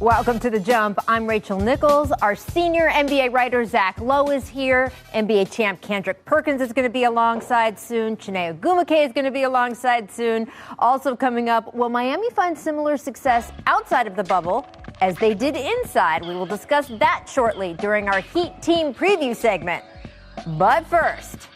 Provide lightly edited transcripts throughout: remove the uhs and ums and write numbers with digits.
Welcome to The Jump. I'm Rachel Nichols. Our senior NBA writer, Zach Lowe, is here. NBA champ Kendrick Perkins is going to be alongside soon. Chiney Ogwumike is going to be alongside soon. Also coming up, will Miami find similar success outside of the bubble as they did inside? We will discuss that shortly during our Heat Team Preview segment. But first...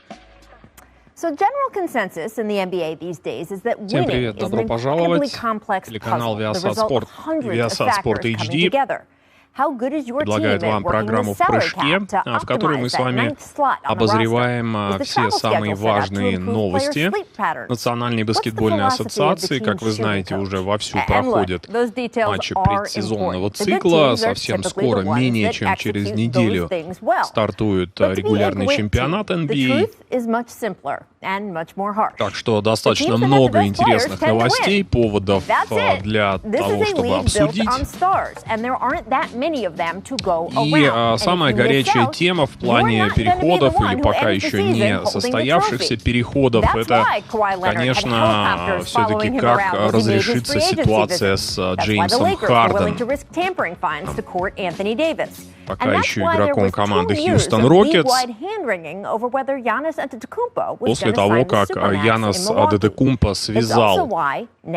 So general consensus in the NBA these days is that winning is an incredibly complex puzzle. The result of hundreds of factors coming together. Предлагает вам программу «Прыжке», в которой мы с вами обозреваем все самые важные новости Национальной баскетбольной ассоциации. Как вы знаете, уже вовсю проходят матчи предсезонного цикла. Совсем скоро, менее чем через неделю, стартует регулярный чемпионат NBA. Так что достаточно много интересных новостей, поводов для того, чтобы обсудить. И самая горячая тема в плане переходов или пока еще не состоявшихся переходов, это, конечно, все-таки как разрешится ситуация с Джеймсом Харденом. Пока еще игроком команды Хьюстон Рокетс. После того, как Янис Адетокумпо связал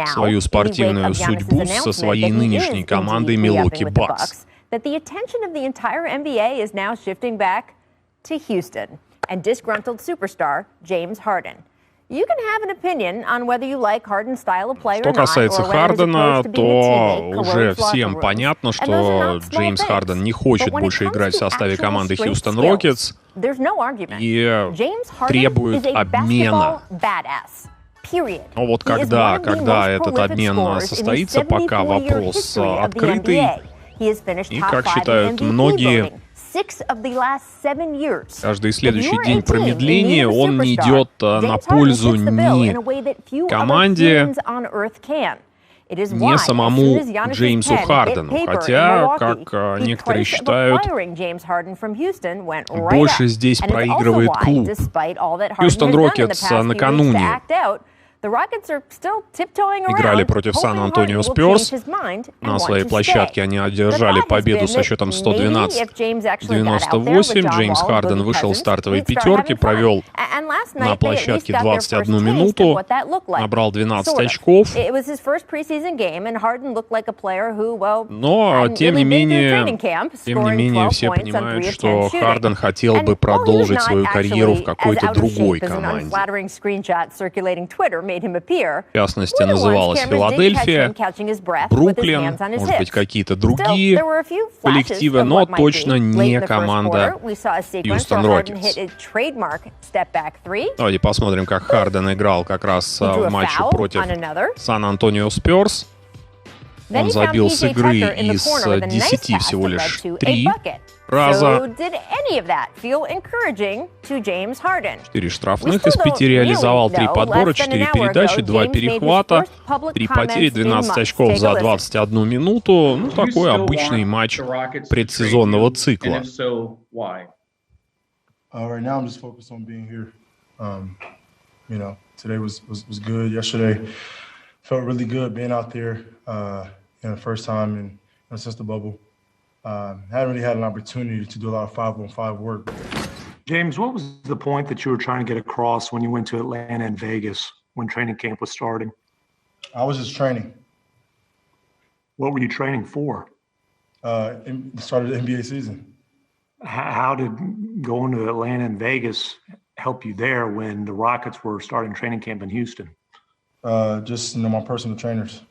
свою спортивную судьбу со своей нынешней командой Милуоки Бакс. That the attention of the entire NBA is now shifting back to Houston and disgruntled superstar James Harden. You can have an opinion on whether you like Harden's style of play or not. Что касается Хардена, то уже всем понятно, что Джеймс Харден не хочет больше играть в составе команды Хьюстон Рокетс и требует обмена. Но вот когда этот обмен состоится, пока вопрос открытый. И, как считают многие, каждый следующий день промедления он не идет на пользу ни команде, ни самому Джеймсу Хардену. Хотя, как некоторые считают, больше здесь проигрывает клуб. Хьюстон Рокетс накануне играли против Сан-Антонио Спёрс. На своей площадке они одержали победу со счетом 112-98. Джеймс Харден вышел в стартовой пятерке, провел на площадке 21 минуту, набрал 12 очков. Но, тем не менее, все понимают, что Харден хотел бы продолжить свою карьеру в какой-то другой команде. В частности, называлась Филадельфия, Бруклин, может быть, какие-то другие коллективы, но точно не команда Хьюстон Рокетс. Давайте посмотрим, как Харден играл как раз в матче против Сан-Антонио Спёрс. Он забил с игры из 10 всего лишь 3 раза. 4 штрафных из 5 реализовал, 3 подбора, 4 передачи, 2 перехвата, 3 потери, 12 очков за 21 минуту. Ну, такой обычный матч предсезонного цикла. First time since the bubble. Haven't really had an opportunity to do a lot of 5-on-5 work. James, what was the point that you were trying to get across when you went to Atlanta and Vegas when training camp was starting? I was just training. What were you training for? Started the NBA season. How did going to Atlanta and Vegas help you there when the Rockets were starting training camp in Houston? Just my personal trainers.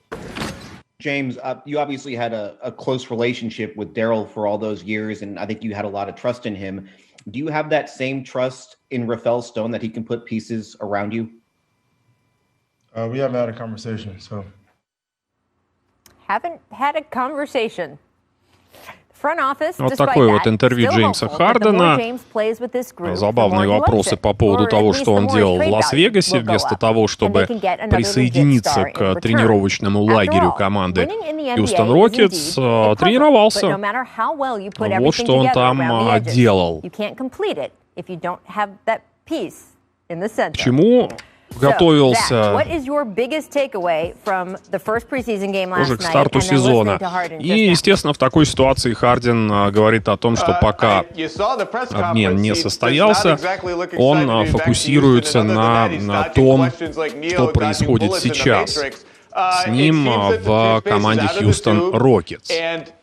James, you obviously had a close relationship with Daryl for all those years, and I think you had a lot of trust in him. Do you have that same trust in Rafael Stone that he can put pieces around you? We haven't had a conversation, so. Haven't had a conversation. Вот такое вот интервью Джеймса Хардена. Забавные вопросы по поводу того, что он делал в Лас-Вегасе, вместо того, чтобы присоединиться к тренировочному лагерю команды Хьюстон Рокетс, тренировался. Вот что он там делал. К чему готовился уже к старту сезона. И, естественно, в такой ситуации Харден говорит о том, что пока обмен не состоялся, он фокусируется на том, что происходит сейчас с ним в команде Хьюстон Рокетс.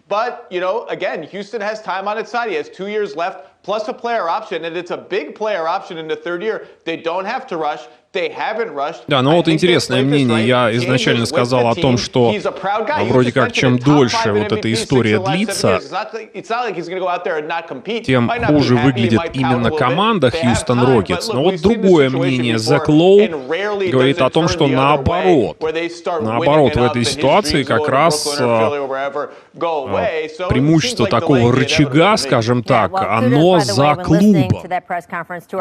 But, you know, again, Houston has time on its side. He has 2 years left, plus a player option, and it's a big player option in the third year. They don't have to rush. Да, но вот интересное мнение. Я изначально сказал о том, что вроде как чем дольше вот эта история длится, тем хуже выглядит именно команда Хьюстон Рокетс. Но вот другое мнение. Зак Лоу говорит о том, что наоборот. Наоборот, в этой ситуации как раз преимущество такого рычага, скажем так, оно за клубом.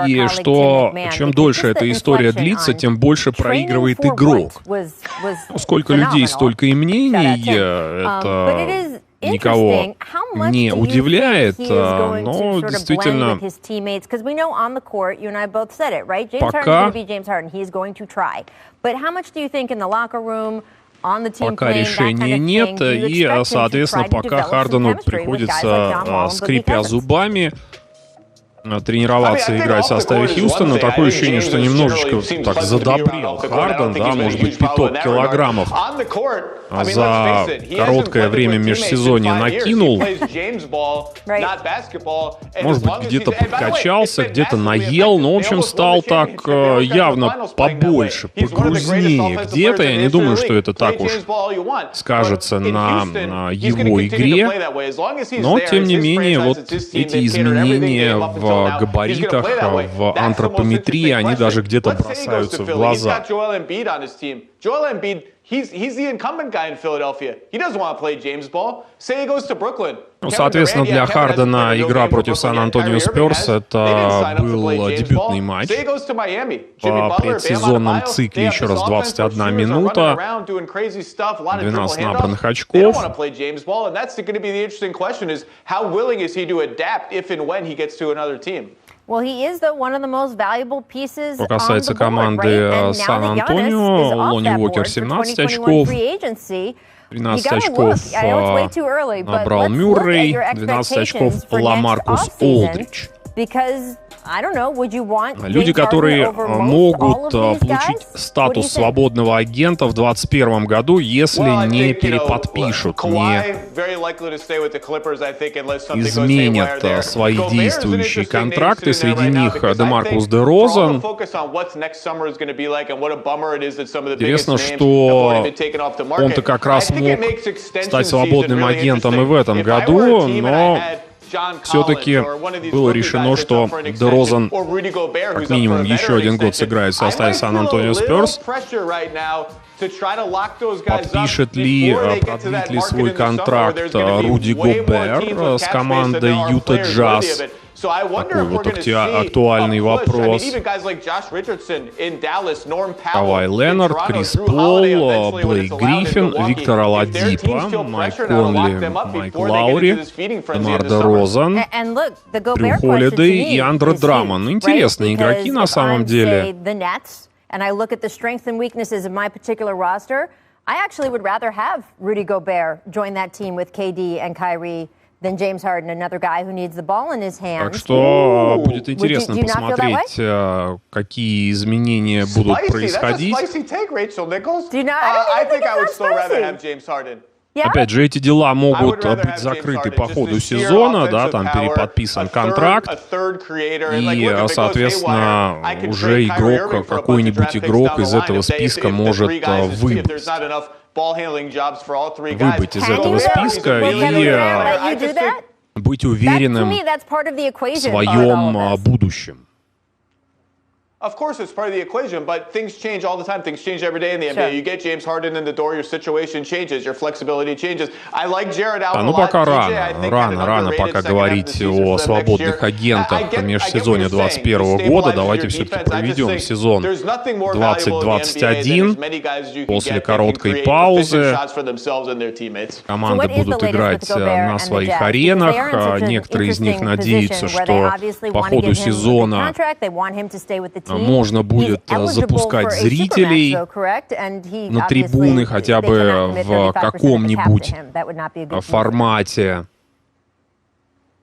И что чем дольше эта история длится, тем больше проигрывает игрок. Сколько людей, столько и мнений. Это никого не удивляет, но действительно пока решения нет, и, соответственно, пока Хардену приходится, скрипя зубами, тренироваться и играть в составе Хьюстона, такое ощущение, что немножечко так задобрел Харден, да, может быть, 5 килограммов за короткое время межсезонья накинул. Может быть, где-то подкачался, где-то наел, но, в общем, стал так явно побольше, погрузнее где-то. Я не думаю, что это так уж скажется на его игре, но, тем не менее, вот эти изменения в габаритах, в антропометрии, они даже где-то бросаются в глаза. Ну, соответственно, для Хардена игра против Сан-Антонио Спёрс — это был дебютный матч в предсезонном цикле, еще раз 21 минута, 12 набранных очков. Что касается команды Сан-Антонио, Лонни Уокер 17 очков, 13 очков набрал Мюррей, 12 очков Ламаркус Олдридж. Люди, которые могут получить статус свободного агента в 2021 году, если не переподпишут, не изменят свои действующие контракты. Среди них Демаркус Дерозан. Интересно, что он-то как раз мог стать свободным агентом и в этом году, но все-таки было решено, что Дерозан как минимум еще один год сыграет в составе Сан-Антонио Спёрс. Подпишет ли, продлит ли свой контракт Руди Гобер с командой Юта Джаз? Такой вот актуальный вопрос. Кавай Леннард, Крис Пол, Блейк Гриффин, Виктор Оладипо, Майк Конли, Майк Лаури, Демар Дерозан, Дрю Холидей и Андре Драмон. Интересные игроки на самом деле. And I look at the strengths and weaknesses of my particular roster, I actually would rather have Rudy Gobert join that team with KD and Kyrie than James Harden, another guy who needs the ball in his hands. Так что будет интересно посмотреть, какие изменения будут происходить. Опять же, эти дела могут быть закрыты по ходу сезона, да, там переподписан контракт, и, соответственно, уже игрок, какой-нибудь игрок из этого списка может выбыть из этого списка и быть уверенным в своем будущем. Of course, it's part of the equation, but things change all the time. Things change every day in the NBA. You get James Harden in the door, your situation changes, your flexibility changes. I like Jared Allen. Ну пока рано пока говорить о свободных агентах в межсезонье 2021 года. Давайте все-таки проведем сезон 2021 после короткой паузы. Команды будут играть на своих аренах. Некоторые из них надеются, что по ходу сезона можно будет запускать зрителей на трибуны хотя бы в каком-нибудь формате,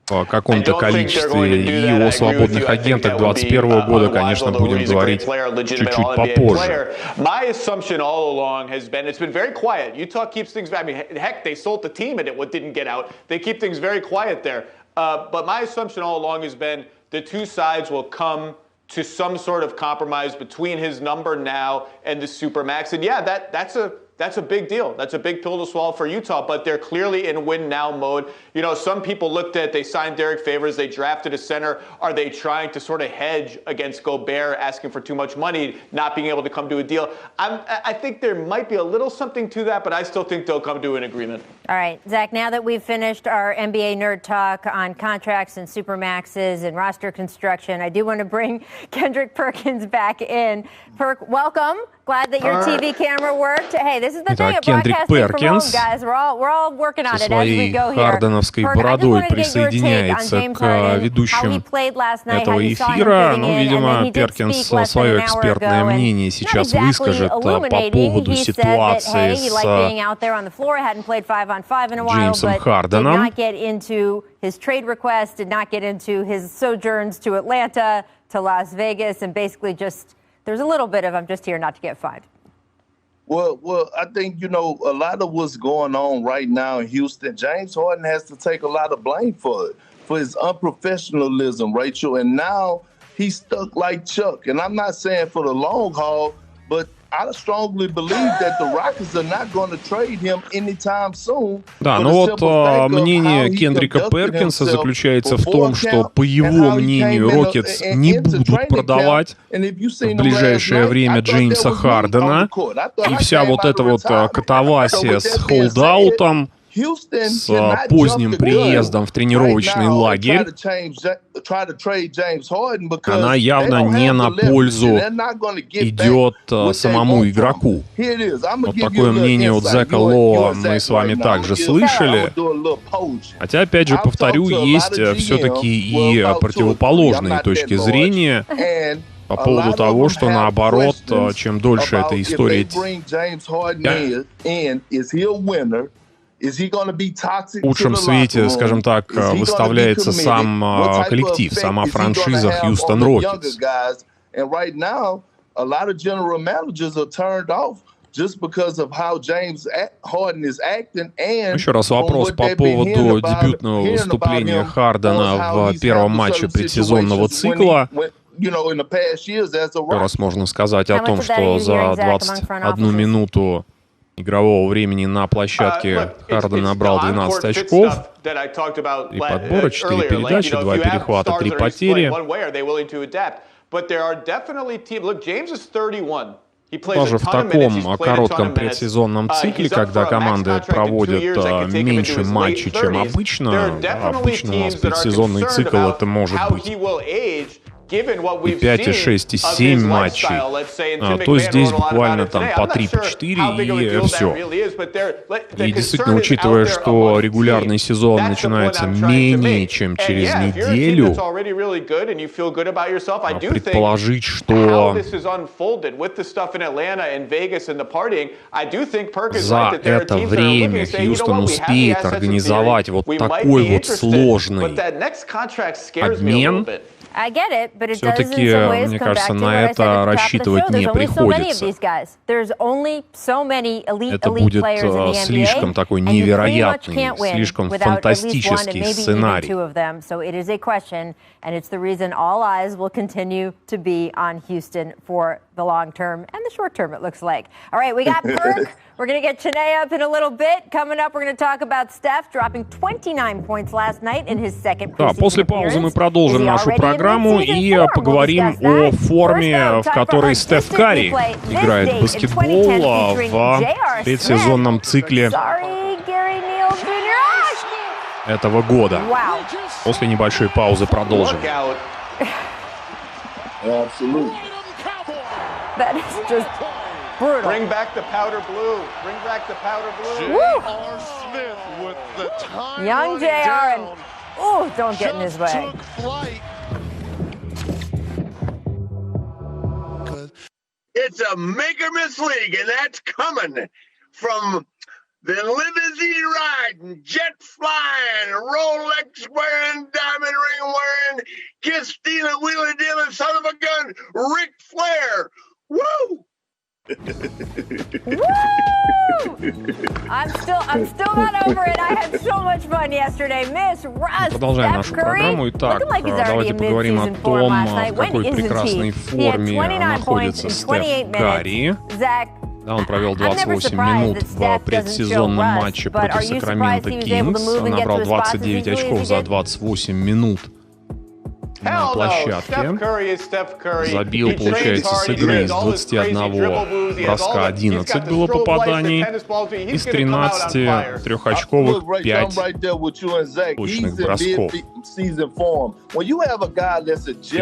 в каком-то количестве, и о свободных агентах 2021 года, конечно, будем говорить чуть-чуть попозже. My assumption all along has been it's been very quiet. Utah keeps things. I mean, heck, they sold the team and it didn't get out. They keep things very quiet there. But my assumption all along has been the two sides will come to some sort of compromise between his number now and the Supermax. And yeah, that's a big deal. That's a big pill to swallow for Utah, but they're clearly in win now mode. You know, some people looked at, they signed Derek Favors, they drafted a center. Are they trying to sort of hedge against Gobert asking for too much money, not being able to come to a deal? I think there might be a little something to that, but I still think they'll come to an agreement. All right, Zach, now that we've finished our NBA nerd talk on contracts and supermaxes and roster construction, I do want to bring Kendrick Perkins back in. Perk, welcome. Glad that your TV camera worked. Hey, this is the thing of broadcasting from home, guys. We're all working on it as we go here. Харденовской бородой присоединяется к ведущим этого эфира. Ну, видимо, Перкинс свое экспертное мнение сейчас выскажет по поводу ситуации с Джеймсом Харденом. His trade request, did not get into his sojourns to Atlanta, to Las Vegas, and basically just, there's a little bit of, I'm just here not to get fined. Well, I think, you know, a lot of what's going on right now in Houston, James Harden has to take a lot of blame for it, for his unprofessionalism, Rachel. And now he's stuck like Chuck. And I'm not saying for the long haul, but I strongly believe that the Rockets are not going to trade him anytime soon. Да, но вот мнение Кендрика Перкинса заключается в том, что, по его мнению, Рокетс не будут продавать в ближайшее время Джеймса Хардена. И вся вот эта вот катавасия с холдаутом, с поздним приездом в тренировочный лагерь, она явно не на пользу идет самому игроку. Вот такое мнение от Зека Лоа мы с вами также слышали. Хотя, опять же, повторю, есть все-таки и противоположные точки зрения по поводу того, что наоборот, чем дольше эта история в худшем свете, скажем так, выставляется сам коллектив, сама франшиза Хьюстон Рокетс. Еще раз вопрос по поводу дебютного выступления Хардена в первом матче предсезонного цикла. Еще раз можно сказать о том, что за 21 минуту игрового времени на площадке Харден набрал 12 очков, 3 подбора, 4 передачи, 2 перехвата, 3 потери. Даже в таком коротком предсезонном цикле, когда команды проводят меньше матчей, чем обычно, обычно у нас предсезонный цикл это может быть и 5, и 6, и 7 матчей, то здесь буквально там по 3, по 4 и все. И действительно, учитывая, что регулярный сезон начинается менее чем через неделю, предположить, что за это время Хьюстон успеет организовать вот такой вот сложный обмен, все-таки, мне кажется, на это рассчитывать не приходится. Это будет слишком такой невероятный, слишком фантастический сценарий. The long term and the short term, it looks like. All right, we got Perk. We're going to get Chiney up in a little bit. Coming up, we're going to talk about Steph dropping 29 points last night in his second preseason appearance. После паузы мы продолжим нашу программу и поговорим о форме, в которой Стеф Карри играет в баскетбол в предсезонном цикле этого года. После небольшой паузы продолжим. That is just brutal. Bring back the powder blue. Bring back the powder blue. J.R. Smith with the time young JR and don't get in his way. It's a make-or-miss league, and that's coming from the limousine riding, jet flying, Rolex wearing, diamond ring wearing, kiss stealing, wheeling dealing, son of a gun, Ric Flair. Woo! Woo! I'm still not over it. I had so much fun yesterday. Miss Russ, продолжаем нашу программу. Итак, давайте поговорим о том, в какой прекрасной форме находится Стеф Карри. Да, он провел 28 минут в предсезонном матче против Сакраменто Кингс. Набрал 29 очков за 28 минут на площадке. Забил, получается, с игры из 21 броска 11 было попаданий. Из 13 трехочковых 5 точных бросков. 4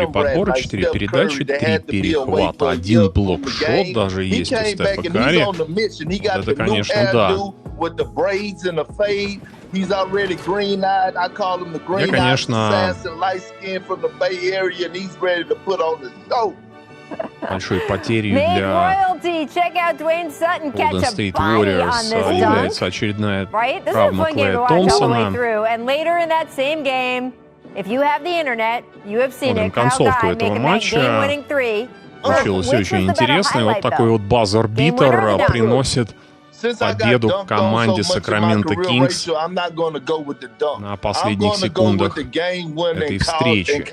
подбора, 4 передачи, 3 перехвата, 1 блокшот даже есть у Стефа Карри. Вот это, конечно, да. Я, конечно, большой потерей для Golden State Warriors является очередная травма Клея Томпсона. Смотрим концовку этого матча. Получилось очень интересно. И вот такой вот базер-битер приносит победу команде Сакраменто Кингс на последних секундах этой встречи.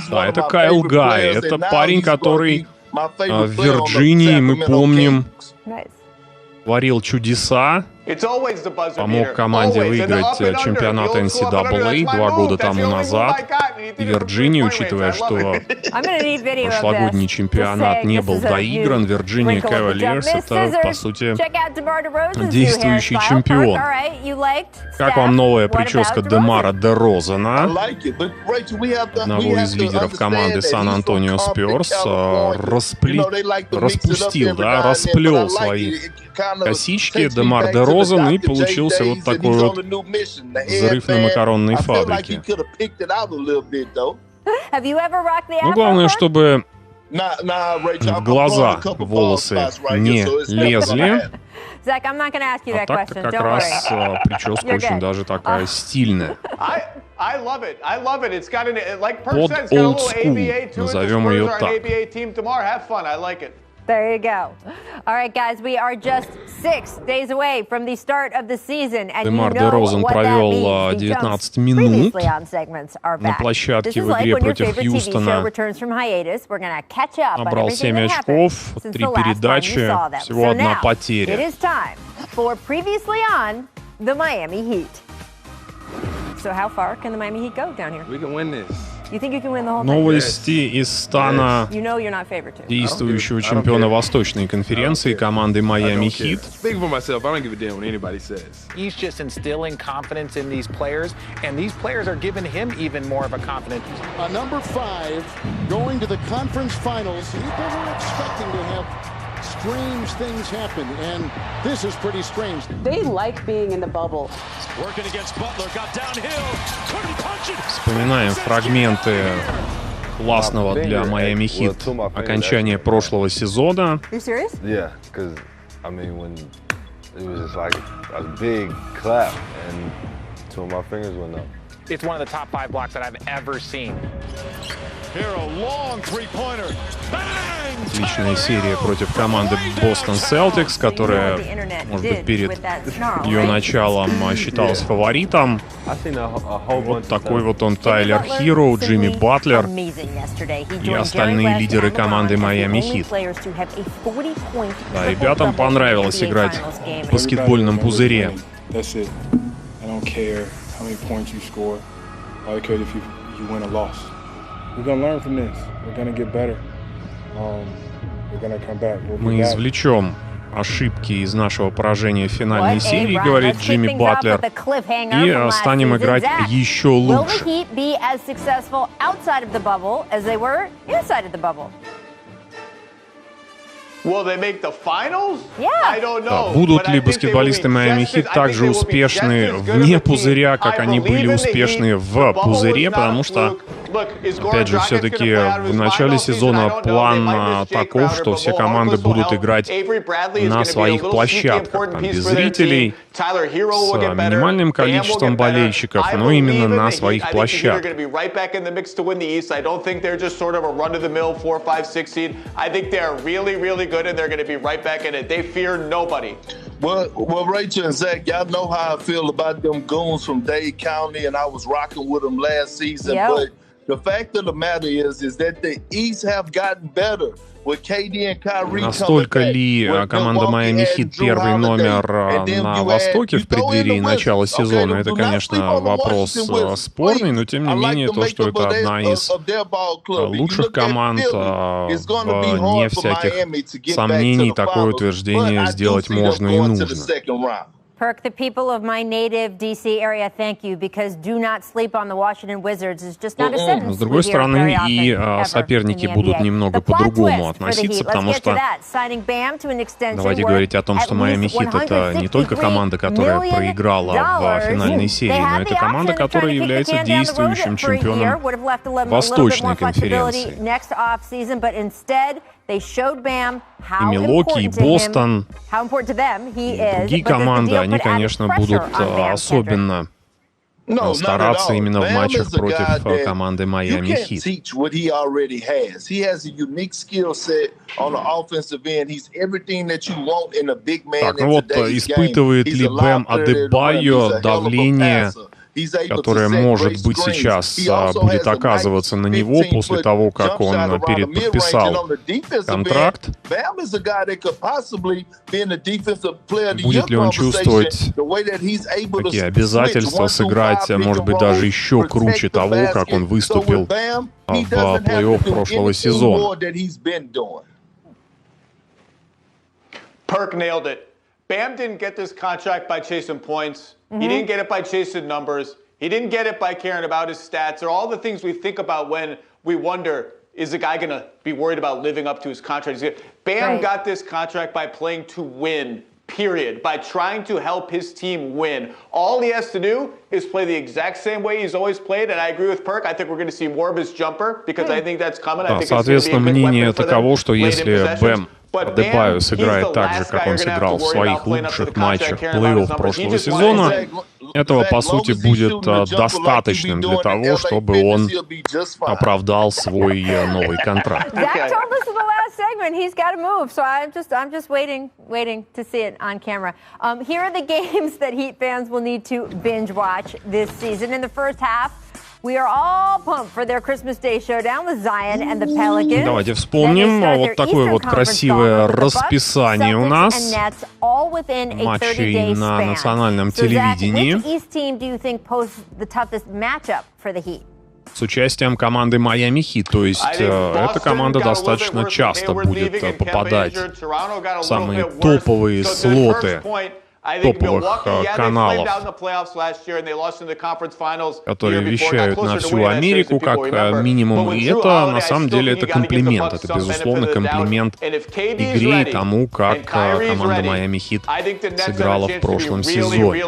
Да, это Кайл Гай. Это парень, который в Вирджинии, мы помним, творил чудеса. Помог команде выиграть чемпионат NCAA 2 года тому назад. И Вирджиния, учитывая, что прошлогодний чемпионат не был доигран, Вирджиния Кавалерс — это, по сути, действующий чемпион. Как вам новая прическа Демара Дерозана, одного из лидеров команды Сан-Антонио Спёрс? Распустил, да, расплел свои косички Демар Дерозан, и получился вот такой вот взрыв на макаронной фабрике. Ну, главное, чтобы в глаза волосы не лезли. А так-то как раз прическа очень даже такая стильная. Под old school, назовем ее так. There you go. All right, guys, we are just 6 days away from the start of the season, and Демар Дерозан провел 19 минут на площадке в игре против Хьюстона. Набрал 7 очков, 3 передачи, всего 1 потеря. It is time for previously on the Miami Heat. So how far can the Miami Heat go down here? We can win this. You think you can win the whole thing? Новости из стана действующего чемпиона Восточной конференции команды Miami Heat. Speaking for myself, I don't give a damn what anybody says. He's just instilling confidence in these players, and these players are giving him even more of a confidence. A number 5 going to the conference finals. People were expecting to have strange things happen, and this is pretty strange. They like being in the bubble. Working against Butler, got downhill, couldn't punch it. Вспоминаем фрагменты классного для Miami Heat окончания прошлого сезона. You serious? Yeah, because I mean when it was just like a big clap and 2 of my fingers went up. It's one of the top 5 blocks that I've ever seen. Here a long three-pointer. Bang! Отличная серия против команды Boston Celtics, которая, может быть, перед ее началом считалась фаворитом. Вот такой вот он Тайлер Хиро, Джимми Батлер и остальные лидеры команды Miami Heat. Да, ребятам понравилось играть в баскетбольном пузыре. Мы извлечем ошибки из нашего поражения в финальной серии, говорит Джимми Батлер, и станем играть еще лучше. Да, будут ли баскетболисты Miami Heat также успешны вне пузыря, как они были успешны в пузыре, потому что Опять же, все-таки в начале сезона план таков, что все команды будут играть на своих площадках, там, без зрителей, с минимальным количеством болельщиков, но именно на своих площадках. Well, Rachel and Zach, y'all know how I feel about them goons from Dade County, and I was rocking with them last season. Yep. But the fact of the matter is that the East have gotten better. Настолько ли команда Майами Хит первый номер на Востоке в преддверии начала сезона? Это, конечно, вопрос спорный, но тем не менее то, что это одна из лучших команд, вне всяких сомнений, такое утверждение сделать можно и нужно. Perk, the people of my native D.C. area thank you because do not sleep on the Washington Wizards is just not a sentence. С другой стороны, и соперники будут немного по-другому относиться, потому что давайте говорить о том, что Майами Хит — это не только команда, которая проиграла в финальной серии, но это команда, которая является действующим чемпионом Восточной конференции. И Милуоки, и Бостон, и другие команды, они, конечно, будут особенно стараться именно в матчах против команды Майами Хит. Так, ну вот, испытывает ли Бэм Адебайо давление, которое, может быть, сейчас будет оказываться на него после того, как он переподписал контракт? Будет ли он чувствовать такие обязательства сыграть, может быть, даже еще круче того, как он выступил в плей-офф прошлого сезона? Perk nailed it. Bam didn't get this contract by chasing points. He didn't get it by chasing numbers. He didn't get it by caring about his stats or all the things we think about when we wonder, is the guy going to be worried about living up to his contract? Bam got this contract by playing to win, period, by trying to help his team win. All he has to do is play the exact same way he's always played, and I agree with Perk. I think we're going to see more of his jumper because I think that's coming. I think соответственно, мнение таково, что если Бэм Адебайо сыграет так же, как он сыграл в своих лучших матчах плей-офф прошлого сезона, этого, по сути, будет достаточным для того, чтобы он оправдал свой новый контракт. Segment, he's got to move, so I'm just waiting to see it on camera. Here are the games that Heat fans will need to binge watch this season. In the first half, we are all pumped for their Christmas Day showdown with Zion and the Pelicans. Давайте вспомним вот такое вот красивое расписание у нас матчей на национальном телевидении. Which East team do you think poses the toughest matchup for the Heat? С участием команды Майами Хит, то есть эта команда достаточно часто будет попадать в самые топовые слоты топовых каналов, которые вещают на всю Америку как минимум. И это, на самом деле, это комплимент. Это, безусловно, комплимент игре и тому, как команда Майами Хит сыграла в прошлом сезоне.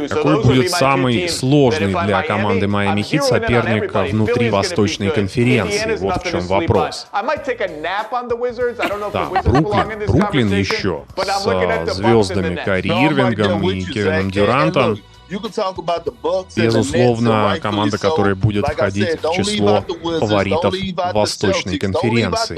Какой будет самый сложный для команды Майами Хит соперник внутри Восточной конференции? Вот в чем вопрос. Да, Бруклин еще с звездами Кайри Ирвингом и Кевином Дюрантом. Безусловно, команда, которая будет входить в число фаворитов Восточной конференции.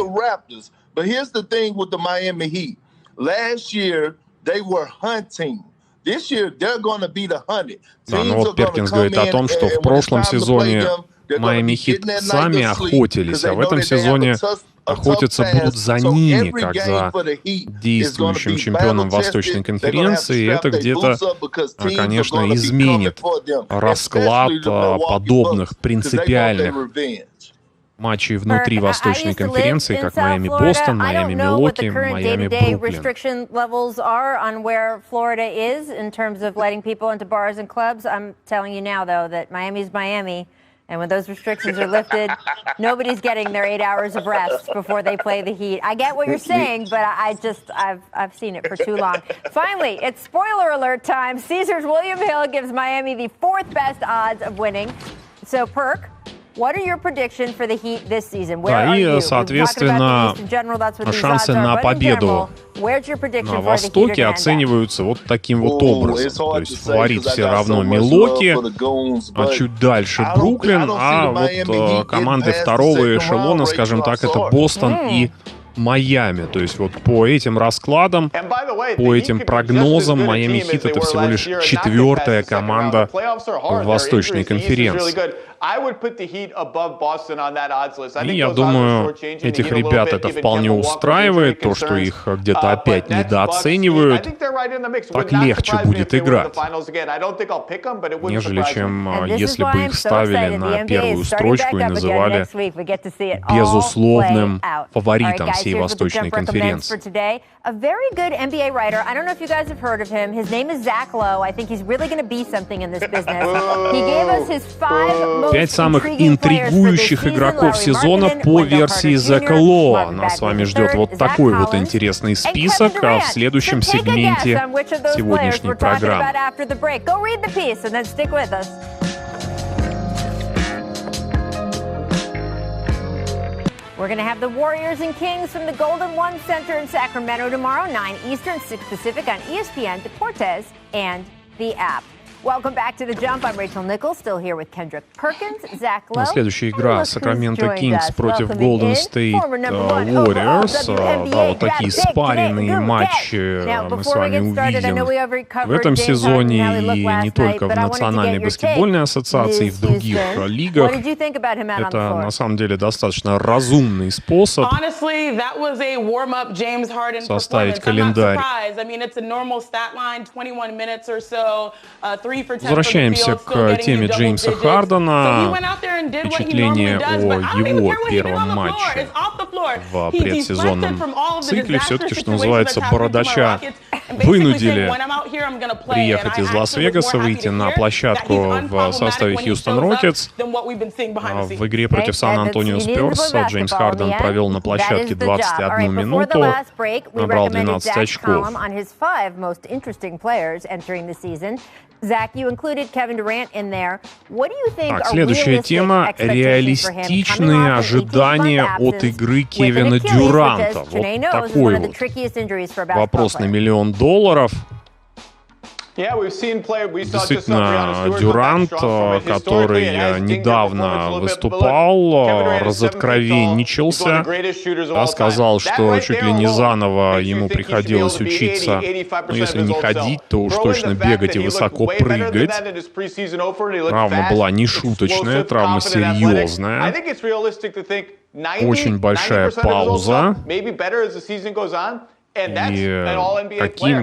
Да, ну вот Перкинс говорит о том, что в прошлом сезоне Майами Хит сами охотились, а в этом сезоне охотиться будут за ними, как за действующим чемпионом Восточной конференции. И это где-то, конечно, изменит расклад подобных принципиальных матчей внутри Восточной конференции, как Майами-Бостон, Майами-Милуоки, Майами-Бруклин. And when those restrictions are lifted, nobody's getting their 8 hours of rest before they play the Heat. I get what you're saying, but I've seen it for too long. Finally, it's spoiler alert time. Caesars William Hill gives Miami the 4th best odds of winning. So, Perk, what are your predictions for the Heat this season? Where Да, are you? и, соответственно, шансы на победу на Востоке оцениваются вот таким вот образом. То есть фаворит все равно Милуоки, а чуть дальше Бруклин, а вот команды второго эшелона, скажем так, это Бостон и Майами. То есть вот по этим раскладам, по этим прогнозам, Майами Хит — это всего лишь 4-я команда в Восточной конференции. И я думаю, этих ребят это вполне устраивает, то, что их где-то опять недооценивают. Так легче будет играть, нежели чем если бы их ставили на первую строчку и называли безусловным фаворитом всей Восточной конференции. A very good NBA writer. I don't know if you guys have heard of him. His name is Zach Lowe. I think he's really going to be something in this business. He gave us his 5 most 5 самых интригующих игроков сезона по версии Зака Лоа. Нас с вами ждет вот такой вот интересный список в следующем сегменте сегодняшней программы. Go read the piece and then stick with us. We're going to have the Warriors and Kings from the Golden One Center in Sacramento tomorrow, 9 Eastern, 6 Pacific on ESPN, Deportes, and the app. Welcome back to The Jump. I'm Rachel Nichols, still here with Kendrick Perkins, Zach Lowe. Следующая игра Сакраменто Кингс против Голден Стейт Warriors. Да, вот такие спаренные матчи мы с вами увидим в этом сезоне и не только в Национальной баскетбольной ассоциации, и в других лигах. Это на самом деле достаточно разумный способ составить календарь. Возвращаемся к теме Джеймса Хардена. Впечатление о его первом матче в предсезонном цикле. Все-таки, что называется, бородача вынудили приехать из Лас-Вегаса, выйти на площадку в составе Хьюстон Рокетс. В игре против Сан-Антонио Спёрс Джеймс Харден провел на площадке 21 минуту, набрал 12 очков. Так, следующая тема — реалистичные ожидания от игры Кевина Дюранта. Вот такой вот вопрос на $1 миллион. Действительно, Дюрант, который недавно выступал, разоткровенничался, сказал, что чуть ли не заново ему приходилось учиться, ну, если не ходить, то уж точно бегать и высоко прыгать. Травма была нешуточная, травма серьезная. Очень большая пауза. И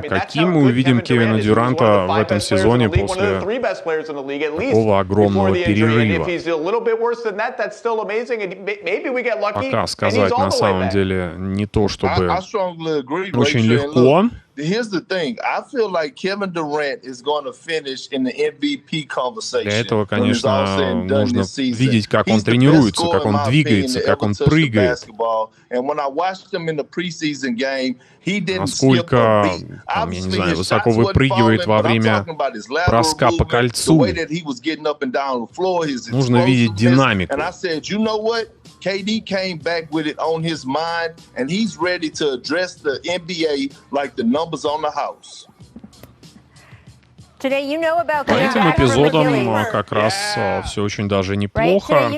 каким мы увидим Кевина Дюранта в этом сезоне после такого огромного перерыва? Пока сказать на самом деле не то, чтобы очень легко. Here's the thing. I feel like Kevin Durant is going to finish in the MVP conversation. Для этого, конечно, нужно видеть, как он тренируется, как он двигается, как он прыгает. Насколько, я не знаю, высоко выпрыгивает во время броска по кольцу. Нужно видеть динамику. KD came back with it on his mind, and he's ready to address the NBA like the numbers on the house. По этим эпизодам как раз все очень даже неплохо.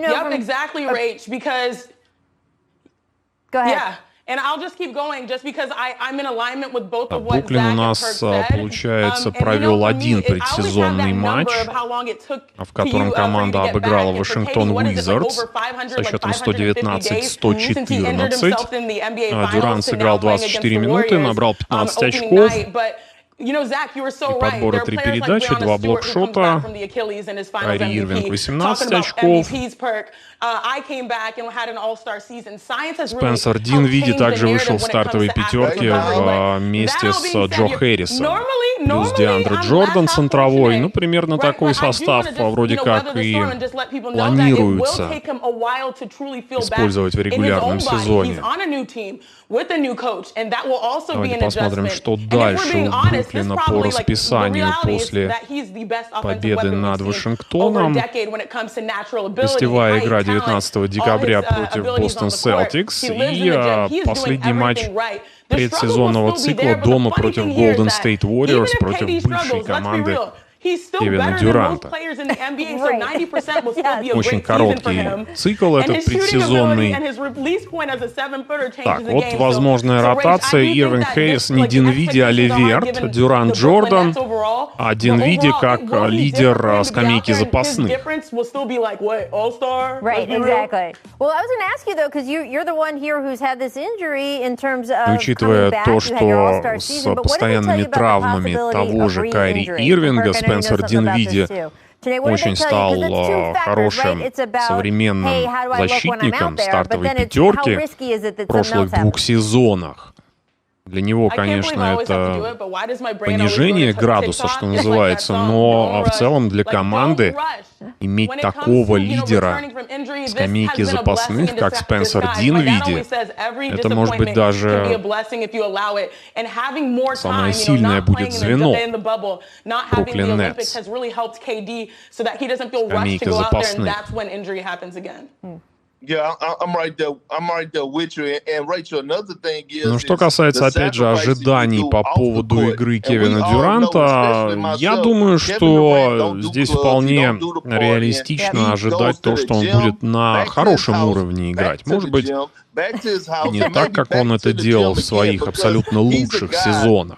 Бруклин у нас, получается, провел один предсезонный матч, в котором команда обыграла Вашингтон Уизардс со счетом 119-114. Дюрант сыграл 24 минуты, набрал 15 очков. И подбора 3 передачи, 2 блокшота. Кайри Ирвинг 18 очков. Спенсер Динвиди также вышел в стартовой пятерке вместе с Джо Хэррисом. Плюс Деандре Джордан центровой. Ну, примерно такой состав вроде как и планируется использовать в регулярном сезоне. Давайте посмотрим, что дальше у выступлена по расписанию после победы над Вашингтоном. Гостевая игра 19 декабря против Бостон Селтикс и последний матч предсезонного цикла дома против Golden State Warriors, против бывшей команды Кевина Дюранта. Очень короткий цикл этот предсезонный. Так, вот возможная ротация. Ирвинг Хейс не Динвиди, а Леверт. Дюрант Джордан. А Динвиди как лидер скамейки запасных. Учитывая то, что с постоянными травмами того же Кайри Ирвинга, Спенсер Динвиди очень стал хорошим современным защитником стартовой пятерки в прошлых 2 сезонах. Для него, конечно, это понижение градуса, что называется, но в целом для команды иметь такого лидера скамейки запасных, как Спенсер Динвиди, это может быть даже самое сильное будет звено Бруклин Нетс. Скамейка запасных. Но что касается, опять же, ожиданий по поводу игры Кевина Дюранта, я думаю, что здесь вполне реалистично ожидать то, что он будет на хорошем уровне играть. Может быть, не так, как он это делал в своих абсолютно лучших сезонах.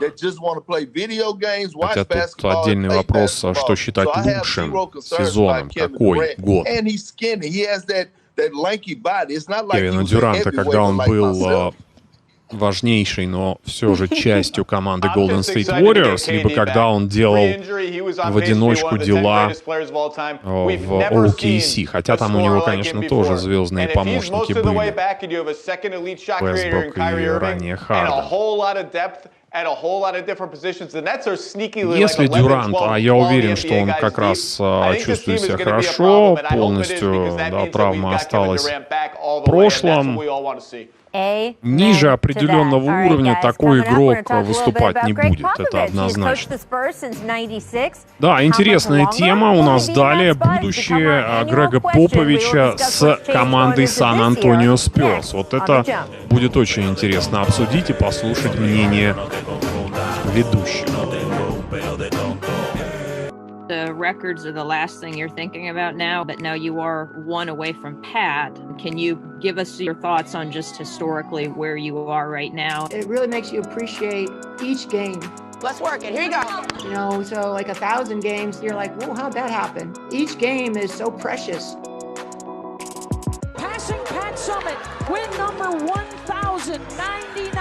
Хотя тут отдельный вопрос, что считать лучшим сезоном, какой год. Кевина Дюранта, когда он был важнейшей, но все же частью команды Golden State Warriors, либо когда он делал в одиночку дела в OKC. Хотя там у него, конечно, тоже звездные помощники были. Вестбрук и ранее Харден. Если Дюрант, а я уверен, что он как раз чувствует себя хорошо, полностью, да, травма осталась в прошлом, ниже определенного уровня такой игрок выступать не будет, это однозначно. Да, интересная тема у нас далее. Будущее Грега Поповича с командой Сан-Антонио Спёрс. Вот это будет очень интересно обсудить и послушать мнение ведущих. The records are the last thing you're thinking about now, but now you are one away from Pat. Can you give us your thoughts on just historically where you are right now? It really makes you appreciate each game. Let's work it. Here you go. You know, so like 1,000 games, you're like, whoa, how'd that happen? Each game is so precious. Passing Pat Summit, win number 1,099.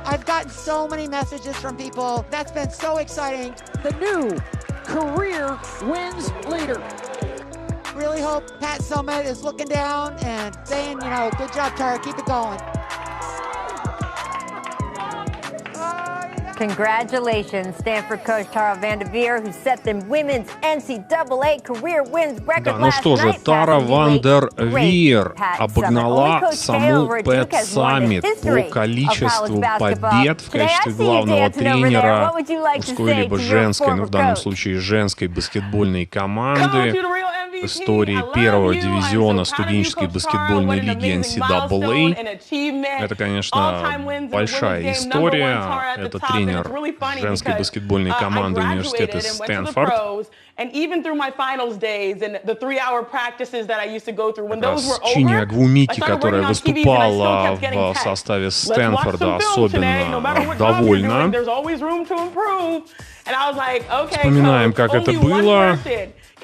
I've gotten so many messages from people. That's been so exciting. The new career wins leader. Really hope Pat Summit is looking down and saying, you know, good job, Tara, keep it going. Congratulations, Stanford coach Tara Vanderveer, who set the women's NCAA career wins record. Да, ну что же, Тара Вандервир обогнала саму Пэт Саммит по количеству побед в качестве главного тренера мужской либо женской, ну в данном случае женской баскетбольной команды в истории первого дивизиона студенческой баскетбольной лиги NCAA. Это, конечно, большая история. Это тренер женской баскетбольной команды университета Стэнфорд. Как раз Чинни Агвумики, которая выступала в составе Стэнфорда, особенно довольна. Вспоминаем, как это было.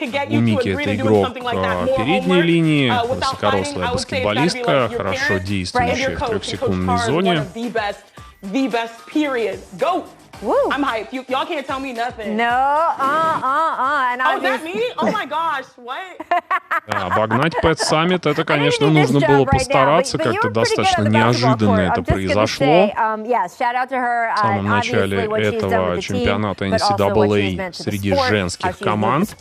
Агвумики — это игрок передней линии, высокорослая баскетболистка, хорошо действующая в трехсекундной зоне. Woo. I'm hyped. Y'all can't tell me nothing. No, And oh, is that me? Oh my gosh, what? Обогнать Пэт Саммит, это, конечно, нужно было постараться, как-то достаточно неожиданно это произошло. В самом начале этого чемпионата NCAA среди женских команд.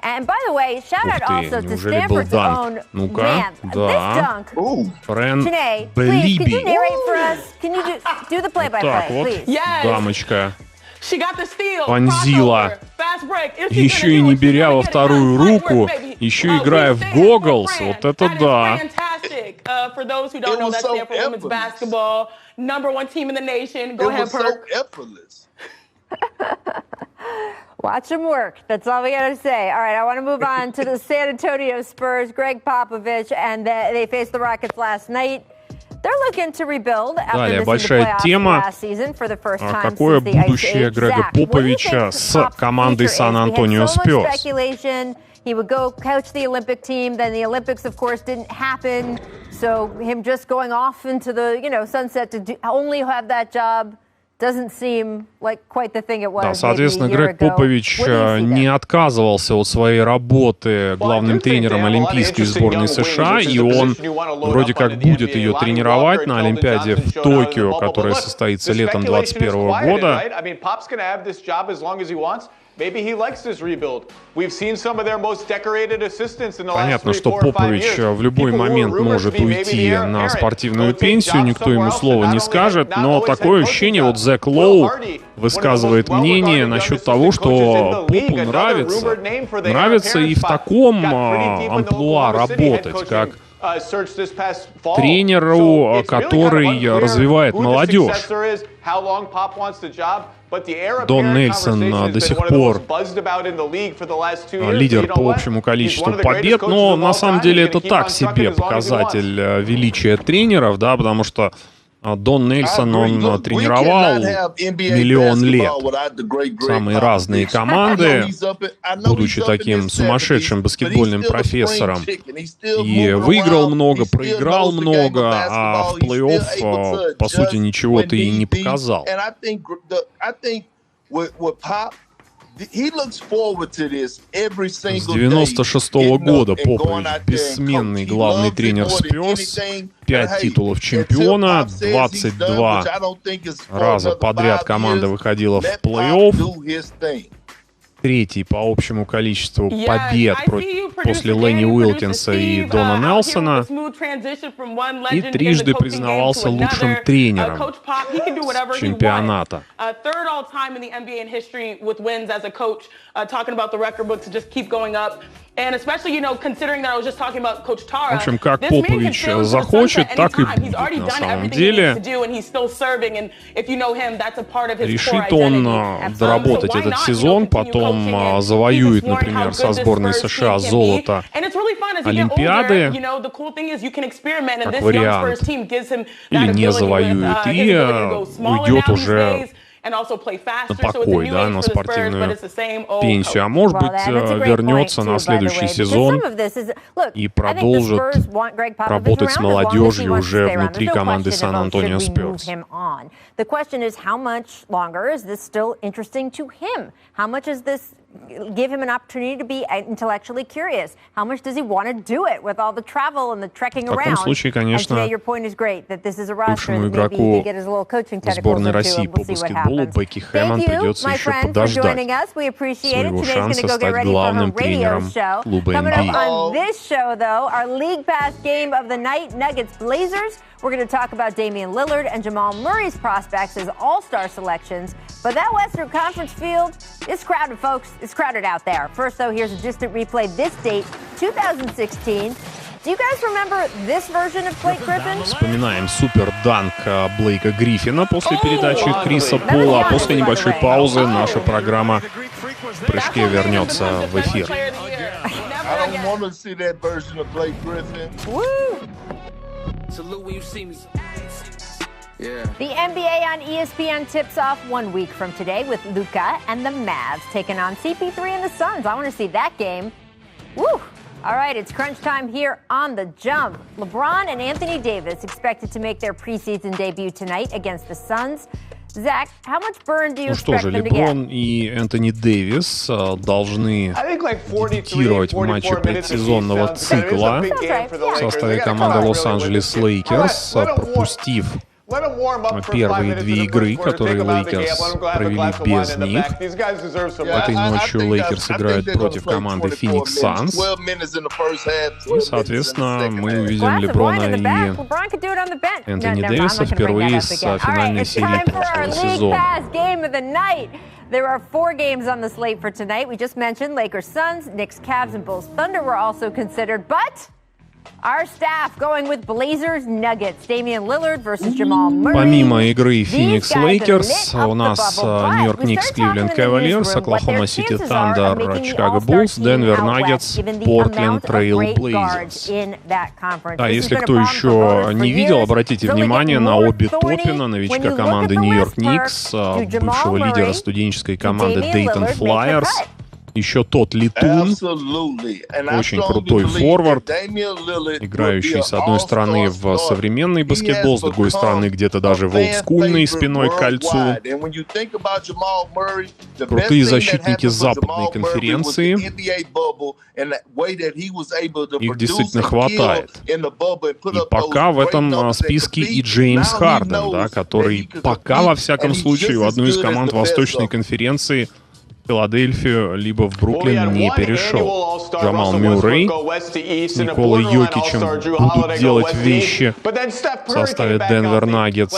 And by the way, shout out also to Stanford's own man. This dunk. Janae, please, could you narrate for us? Can you do the play-by-play, please? Yes. Дамочка She got the steal. вонзила, Fast break. еще и не беря во вторую руку, еще играя в goggles. Вот это да. Fantastic. For those who don't know, that's Stanford women's basketball, #1 team in the nation. Go ahead, Perk. So effortless. Watch them work. That's all we got to say. All right, I want to move on to the San Antonio Spurs. Greg Popovich, and they faced the Rockets last night. They're looking to rebuild after большая тема. Какое будущее Грега Поповича с командой Сан-Антонио Спёрс? He would go coach the Olympic team. Then the Olympics, of course, didn't happen. So him just going off into the sunset to only have that job doesn't seem like quite the thing it was. Да, соответственно, Грег Попович не отказывался от своей работы главным тренером Олимпийской сборной США, и он вроде как будет ее тренировать на Олимпиаде в Токио, которая состоится летом 2021 года. Понятно, что Попович в любой момент может уйти на спортивную пенсию, никто ему слова не скажет, но такое ощущение, вот Зак Лоу высказывает мнение насчет того, что Попу нравится и в таком амплуа работать, как тренеру, который развивает молодежь. Дон Нельсон до сих пор лидер по общему количеству побед, но на самом деле это так себе показатель величия тренеров, да, потому что Дон Нельсон, он тренировал миллион лет самые разные команды, будучи таким сумасшедшим баскетбольным профессором. И выиграл много, проиграл много, а в плей-офф, по сути, ничего-то и не показал. С 96-го года Попович бессменный главный тренер Спёрс, 5 титулов чемпиона, 22 раза подряд команда выходила в плей-офф, третий по общему количеству побед после Ленни Уилкинса и Дона Нелсона, и трижды признавался лучшим тренером чемпионата. В общем, как Попович захочет, так и будет на самом деле. Решит он доработать этот сезон, потом завоюет, например, со сборной США золото Олимпиады, как вариант, или не завоюет, и уйдет уже на покой, да, на спортивную пенсию. А может быть, вернется на следующий сезон и продолжит работать с молодежью уже внутри команды Сан-Антонио Спёрс. The question is, how much longer is this still interesting to him? How much is this give him an opportunity to be intellectually curious? How much does he want to do it with all the travel and the trekking around? В таком случае, конечно, бывшему игроку сборной России по баскетболу Бекки Хэммон придется еще подождать своего шанса стать главным тренером клуба НБА. We're going to talk about Damian Lillard and Jamal Murray's prospects as all-star selections. But that Western Conference field is crowded, folks. It's crowded out there. First, though, here's a distant replay. This date, 2016. Do you guys remember this version of Blake Griffin? Вспоминаем супер-данк Блейка Гриффина после передачи Криса Пола. А после небольшой паузы наша программа в прыжке вернется в эфир. The NBA on ESPN tips off 1 week from today with Luka and the Mavs taking on CP3 and the Suns. I want to see that game. Woo! All right, it's crunch time here on The Jump. LeBron and Anthony Davis expected to make their preseason debut tonight against the Suns. Zach, how much burn do you expect them to get? Леброн и Энтони Дэвис должны дебютировать в матче предсезонного цикла в составе команды Лос-Анджелес Лейкерс, пропустив Первые две игры, которые Лейкерс провели без них. Этой ночью Лейкерс играют против команды Феникс Санс. И, соответственно, мы увидим Леброна и Энтони Дэвиса впервые с финальной серии прошлого сезона. There are 4 games on the slate for tonight. We just mentioned Lakers, Suns, Knicks, Cavs, and Bulls, Thunder were also considered, but our staff going with Blazers, Nuggets, Damian Lillard versus Jamal Murray. Помимо игры Феникс Лейкерс, у нас Нью-Йорк Никс, Кливленд Кавальерс, Оклахома Сити Тандер, Чикаго Буллс, Денвер Наггетс, Портленд Трейл Блейзерс. А если кто еще не видел, обратите внимание на обе Топина, новичка команды Нью-Йорк Никс, бывшего лидера студенческой команды Дейтон Флайерс. Еще тот летун, очень крутой форвард, играющий с одной стороны в современный баскетбол, с другой стороны где-то даже в олдскульный спиной к кольцу. Крутые защитники западной конференции. Их действительно хватает. И пока в этом списке и Джеймс Харден, да, который пока, во всяком случае, в одну из команд Восточной конференции Филадельфию либо в Бруклин не перешел. Джамал Мюррей с Николой Йокичем будут делать вещи в составе Денвер Наггетс.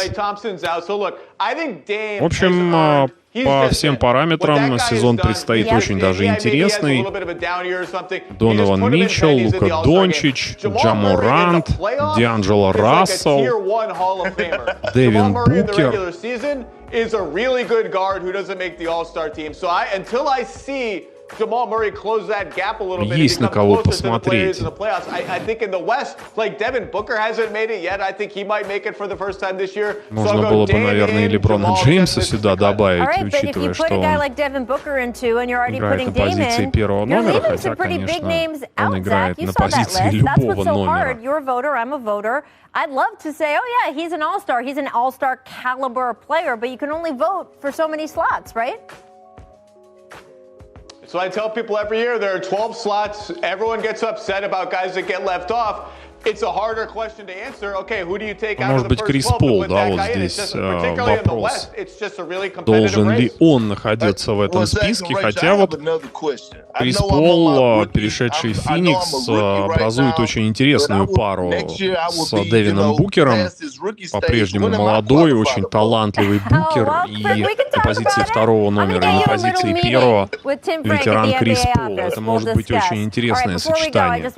В общем, по всем параметрам сезон предстоит очень даже интересный. Донован Митчелл, Лука Дончич, Джа Морант, Лианджело Рассел, Девин Букер. Is a really good guard who doesn't make the All-Star team. So until I see Jamal Murray close that gap a little bit, есть на кого посмотреть. I think in the West, like Devin Booker hasn't made it yet. I think he might make it for the first time this year. Можно было бы, наверное, и Леброна Джеймса сюда добавить, учитывая, что он играет на позиции первого номера, хотя, конечно, он играет на позиции любого номера. I'd love to say, oh yeah, he's an all-star. He's an all-star caliber player, but you can only vote for so many slots, right? So I tell people every year there are 12 slots. Everyone gets upset about guys that get left off. It's a harder question to answer. Okay, who do you take out of the first 12? Да, вот здесь вопрос. Должен ли он находиться в этом списке? Хотя вот Крис Пол, перешедший в Феникс, образует очень интересную пару с Девином Букером. По-прежнему молодой, очень талантливый Букер. И на позиции второго номера, и на позиции первого ветеран Крис Пол. Это может быть очень интересное сочетание.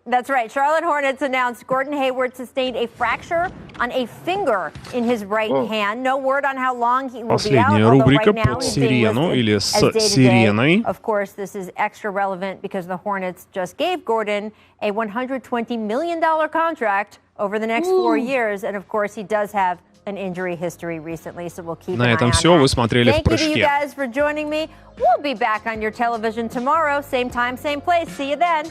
That's right. Charlotte Hornets announced Gordon Hayward sustained a fracture on a finger in his right hand. No word on how long he will be out. Последняя рубрика под сирену или с сиреной. Of course, this is extra relevant because the Hornets just gave Gordon a $120 million contract over the next 4 years, and of course, he does have an injury history recently, so we'll keep an eye on that. На этом все. Вы смотрели в прыжке. Thank you guys for joining me. We'll be back on your television tomorrow, same time, same place. See you then.